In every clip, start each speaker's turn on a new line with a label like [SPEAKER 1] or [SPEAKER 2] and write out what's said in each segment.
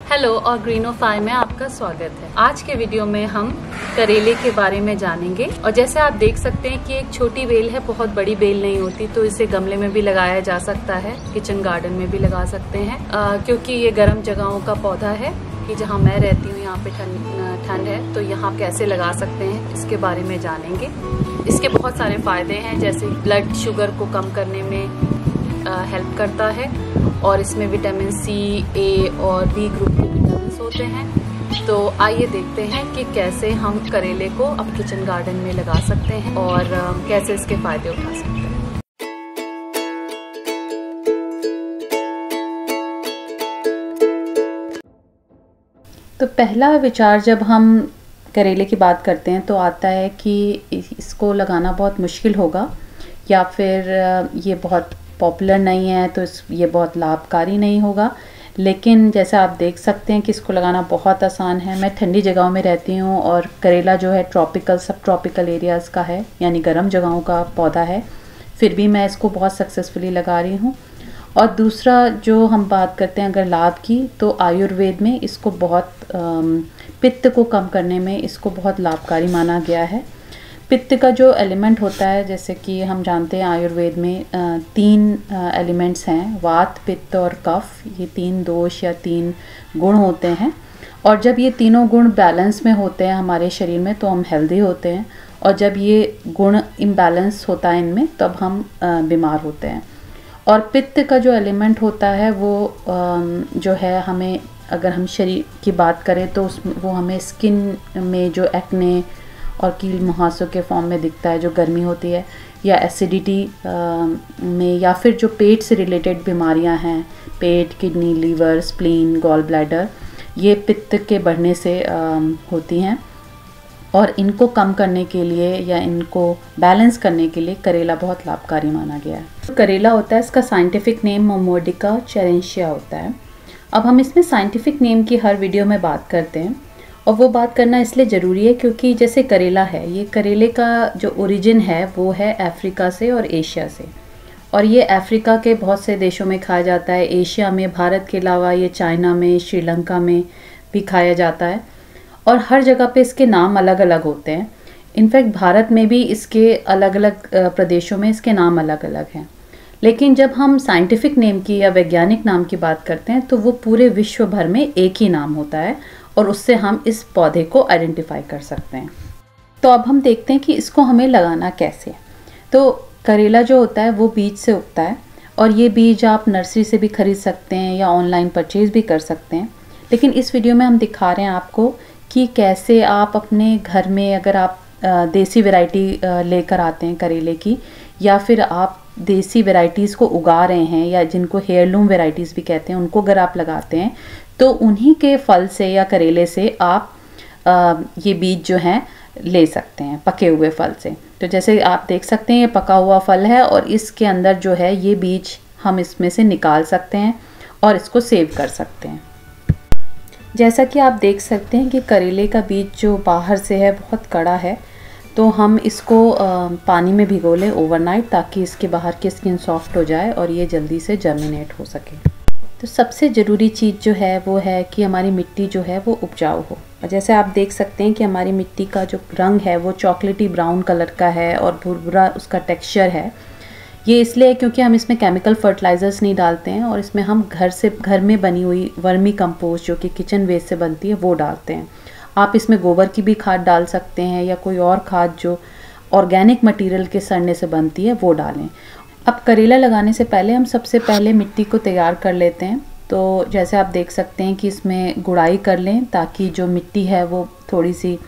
[SPEAKER 1] Hello और ग्रीनोफाई में आपका स्वागत है। आज के वीडियो में हम करेले के बारे में जानेंगे। और जैसे आप देख सकते हैं कि एक छोटी बेल है, बहुत बड़ी बेल नहीं होती, तो इसे गमले में भी लगाया जा सकता है, किचन गार्डन में भी लगा सकते हैं। क्योंकि ये गर्म जगहों का पौधा है कि जहाँ मैं रहती हूँ यहाँ पे ठंड है, तो यहाँ कैसे लगा सकते हैं इसके बारे में जानेंगे। इसके बहुत सारे फायदे हैं, जैसे ब्लड शुगर को कम करने में हेल्प करता है और इसमें विटामिन सी, ए और बी ग्रुप के विटामिन होते हैं। तो आइए देखते हैं कि कैसे हम करेले को अब किचन गार्डन में लगा सकते हैं और कैसे इसके फायदे उठा सकते हैं।
[SPEAKER 2] तो पहला विचार जब हम करेले की बात करते हैं तो आता है कि इसको लगाना बहुत मुश्किल होगा या फिर ये बहुत पॉपुलर नहीं है, तो ये बहुत लाभकारी नहीं होगा। लेकिन जैसे आप देख सकते हैं कि इसको लगाना बहुत आसान है। मैं ठंडी जगहों में रहती हूँ और करेला जो है ट्रॉपिकल, सब ट्रॉपिकल एरियाज़ का है, यानी गर्म जगहों का पौधा है। फिर भी मैं इसको बहुत सक्सेसफुली लगा रही हूँ। और दूसरा जो हम बात करते हैं अगर लाभ की, तो आयुर्वेद में इसको बहुत पित्त को कम करने में इसको बहुत लाभकारी माना गया है। पित्त का जो एलिमेंट होता है, जैसे कि हम जानते हैं आयुर्वेद में 3 एलिमेंट्स हैं, वात, पित्त और कफ। ये 3 दोष या 3 गुण होते हैं। और जब ये तीनों गुण बैलेंस में होते हैं हमारे शरीर में, तो हम हेल्दी होते हैं। और जब ये गुण इम्बैलेंस होता है इनमें, तब हम बीमार होते हैं। और पित्त का जो एलिमेंट होता है वो जो है, हमें अगर हम शरीर की बात करें तो वो हमें स्किन में जो एक्ने और कील मुहासों के फॉर्म में दिखता है, जो गर्मी होती है, या एसिडिटी में, या फिर जो पेट से रिलेटेड बीमारियां हैं, पेट, kidney, liver, spleen, gall bladder, ये पित्त के बढ़ने से होती हैं। और इनको कम करने के लिए या इनको बैलेंस करने के लिए करेला बहुत लाभकारी माना गया है। तो करेला होता है, इसका साइंटिफिक नेम मोमोर्डिका चेरेंशिया होता है। अब हम इसमें साइंटिफिक नेम की हर वीडियो में बात करते हैं, और वो बात करना इसलिए ज़रूरी है क्योंकि जैसे करेला है, ये करेले का जो ओरिजिन है वो है अफ्रीका से और एशिया से। और ये अफ्रीका के बहुत से देशों में खाया जाता है, एशिया में, भारत के अलावा ये चाइना में, श्रीलंका में भी खाया जाता है। और हर जगह पे इसके नाम अलग अलग होते हैं। इनफैक्ट भारत में भी इसके अलग अलग प्रदेशों में इसके नाम अलग अलग हैं। लेकिन जब हम साइंटिफिक नेम की या वैज्ञानिक नाम की बात करते हैं तो वो पूरे विश्व भर में एक ही नाम होता है, और उससे हम इस पौधे को आइडेंटिफाई कर सकते हैं। तो अब हम देखते हैं कि इसको हमें लगाना कैसे। तो करेला जो होता है वो बीज से उगता है, और ये बीज आप नर्सरी से भी खरीद सकते हैं या ऑनलाइन परचेज़ भी कर सकते हैं। लेकिन इस वीडियो में हम दिखा रहे हैं आपको कि कैसे आप अपने घर में, अगर आप देसी वैरायटी लेकर आते हैं करेले की, या फिर आप देसी वैरायटीज़ को उगा रहे हैं, या जिनको हेयरलूम वैरायटीज़ भी कहते हैं, उनको अगर आप लगाते हैं तो उन्हीं के फल से या करेले से आप ये बीज जो हैं ले सकते हैं, पके हुए फल से। तो जैसे आप देख सकते हैं ये पका हुआ फल है, और इसके अंदर जो है ये बीज हम इसमें से निकाल सकते हैं और इसको सेव कर सकते हैं। जैसा कि आप देख सकते हैं कि करेले का बीज जो बाहर से है बहुत कड़ा है, तो हम इसको पानी में भिगो लें ओवरनाइट, ताकि इसके बाहर की स्किन सॉफ्ट हो जाए और ये जल्दी से जर्मिनेट हो सके। तो सबसे ज़रूरी चीज़ जो है वो है कि हमारी मिट्टी जो है वो उपजाऊ हो। और जैसे आप देख सकते हैं कि हमारी मिट्टी का जो रंग है वो चॉकलेटी ब्राउन कलर का है और भुरभुरा उसका टेक्सचर है। ये इसलिए क्योंकि हम इसमें केमिकल फर्टिलाइज़र्स नहीं डालते हैं, और इसमें हम घर में बनी हुई वर्मी कंपोस्ट जो कि किचन वेस्ट से बनती है वो डालते हैं। आप इसमें गोबर की भी खाद डाल सकते हैं, या कोई और खाद जो ऑर्गेनिक मटेरियल के सड़ने से बनती है वो डालें। अब करेला लगाने से पहले हम सबसे पहले मिट्टी को तैयार कर लेते हैं। तो जैसे आप देख सकते हैं कि इसमें गुड़ाई कर लें, ताकि जो मिट्टी है वो थोड़ी सी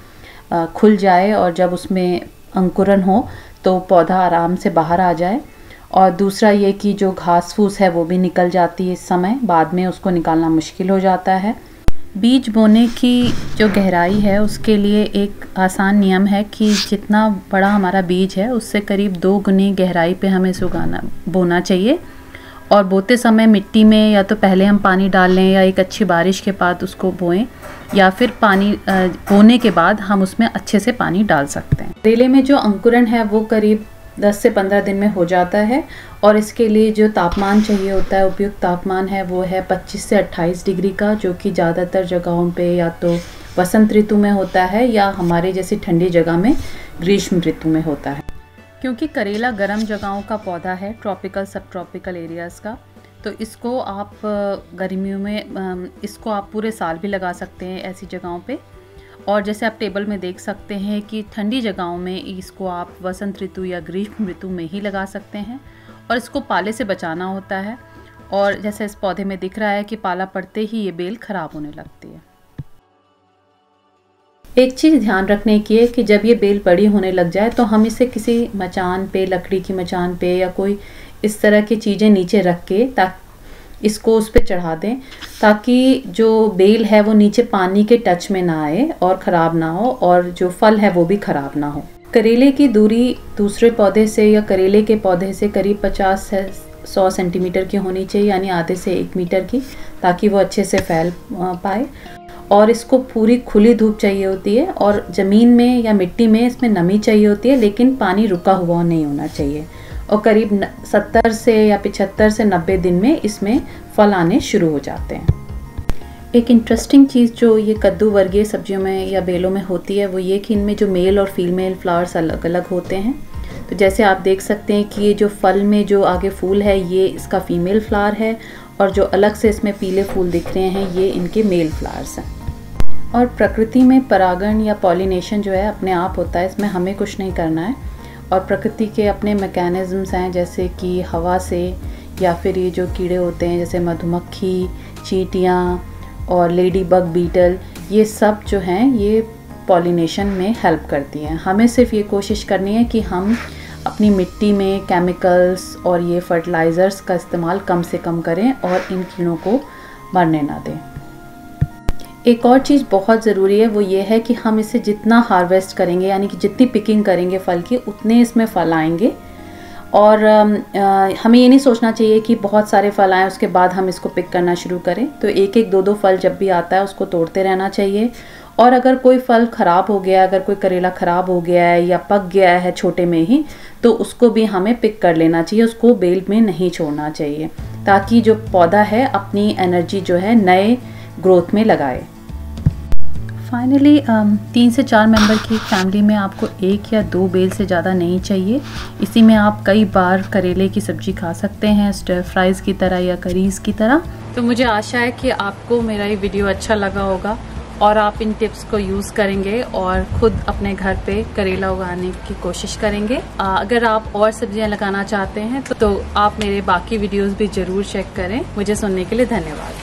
[SPEAKER 2] खुल जाए, और जब उसमें अंकुरन हो तो पौधा आराम से बाहर आ जाए। और दूसरा ये कि जो घास फूस है वो भी निकल जाती है इस समय, बाद में उसको निकालना मुश्किल हो जाता है। बीज बोने की जो गहराई है उसके लिए एक आसान नियम है कि जितना बड़ा हमारा बीज है उससे करीब 2 गुनी गहराई पे हमें इसे बोना चाहिए। और बोते समय मिट्टी में या तो पहले हम पानी डाल लें, या एक अच्छी बारिश के बाद उसको बोएं, या फिर पानी बोने के बाद हम उसमें अच्छे से पानी डाल सकते हैं। करेले में जो अंकुरन है वो करीब 10 से 15 दिन में हो जाता है। और इसके लिए जो तापमान चाहिए होता है, उपयुक्त तापमान है, वो है 25 से 28 डिग्री का, जो कि ज़्यादातर जगहों पे या तो वसंत ऋतु में होता है या हमारे जैसी ठंडी जगह में ग्रीष्म ऋतु में होता है। क्योंकि करेला गर्म जगहों का पौधा है, ट्रॉपिकल सब ट्रॉपिकल एरियाज़ का, तो इसको आप गर्मियों में इसको आप पूरे साल भी लगा सकते हैं ऐसी जगहों पे। और जैसे आप टेबल में देख सकते हैं कि ठंडी जगहों में इसको आप वसंत ऋतु या ग्रीष्म ऋतु में ही लगा सकते हैं। और इसको पाले से बचाना होता है। और जैसे इस पौधे में दिख रहा है कि पाला पड़ते ही ये बेल खराब होने लगती है। एक चीज़ ध्यान रखने की है कि जब ये बेल बड़ी होने लग जाए तो हम इसे किसी मचान पे, लकड़ी की मचान पे या कोई इस तरह की चीज़ें नीचे रख के ताकि इसको उस पर चढ़ा दें, ताकि जो बेल है वो नीचे पानी के टच में ना आए और ख़राब ना हो, और जो फल है वो भी ख़राब ना हो। करेले की दूरी दूसरे पौधे से या करेले के पौधे से करीब 50 से 100 सेंटीमीटर की होनी चाहिए, यानी आधे से 1 मीटर की, ताकि वो अच्छे से फैल पाए। और इसको पूरी खुली धूप चाहिए होती है, और ज़मीन में या मिट्टी में इसमें नमी चाहिए होती है, लेकिन पानी रुका हुआ नहीं होना चाहिए। और करीब 70 से या 75 से 90 दिन में इसमें फल आने शुरू हो जाते हैं। एक इंटरेस्टिंग चीज़ जो ये कद्दू वर्गीय सब्जियों में या बेलों में होती है वो ये कि इनमें जो मेल और फीमेल फ्लावर्स अलग अलग होते हैं। तो जैसे आप देख सकते हैं कि ये जो फल में जो आगे फूल है ये इसका फीमेल फ्लावर है, और जो अलग से इसमें पीले फूल दिख रहे हैं ये इनके मेल फ्लावर्स हैं। और प्रकृति में परागण या पॉलिनेशन जो है अपने आप होता है, इसमें हमें कुछ नहीं करना है। और प्रकृति के अपने मैकेनिज़म्स हैं, जैसे कि हवा से या फिर ये जो कीड़े होते हैं जैसे मधुमक्खी, चींटियाँ और लेडी बग बीटल, ये सब जो हैं ये पॉलिनेशन में हेल्प करती हैं। हमें सिर्फ ये कोशिश करनी है कि हम अपनी मिट्टी में केमिकल्स और ये फर्टिलाइज़र्स का इस्तेमाल कम से कम करें और इन कीड़ों को मरने ना दें। एक और चीज़ बहुत ज़रूरी है, वो ये है कि हम इसे जितना हार्वेस्ट करेंगे, यानी कि जितनी पिकिंग करेंगे फल की, उतने इसमें फल आएंगे। और हमें ये नहीं सोचना चाहिए कि बहुत सारे फल आएँ उसके बाद हम इसको पिक करना शुरू करें। तो एक एक दो फल जब भी आता है उसको तोड़ते रहना चाहिए। और अगर कोई फल ख़राब हो गया, अगर कोई करेला ख़राब हो गया है या पक गया है छोटे में ही, तो उसको भी हमें पिक कर लेना चाहिए, उसको बेल में नहीं छोड़ना चाहिए, ताकि जो पौधा है अपनी एनर्जी जो है नए ग्रोथ में लगाए। फाइनली 3 से 4 मेंबर की फैमिली में आपको 1 या 2 बेल से ज़्यादा नहीं चाहिए। इसी में आप कई बार करेले की सब्ज़ी खा सकते हैं, स्टर फ्राइज़ की तरह या करीज़ की तरह। तो मुझे आशा है कि आपको मेरा ये वीडियो अच्छा लगा होगा और आप इन टिप्स को यूज़ करेंगे और ख़ुद अपने घर पे करेला उगाने की कोशिश करेंगे। अगर आप और सब्जियां लगाना चाहते हैं तो आप मेरे बाकी वीडियोस भी ज़रूर चेक करें। मुझे सुनने के लिए धन्यवाद।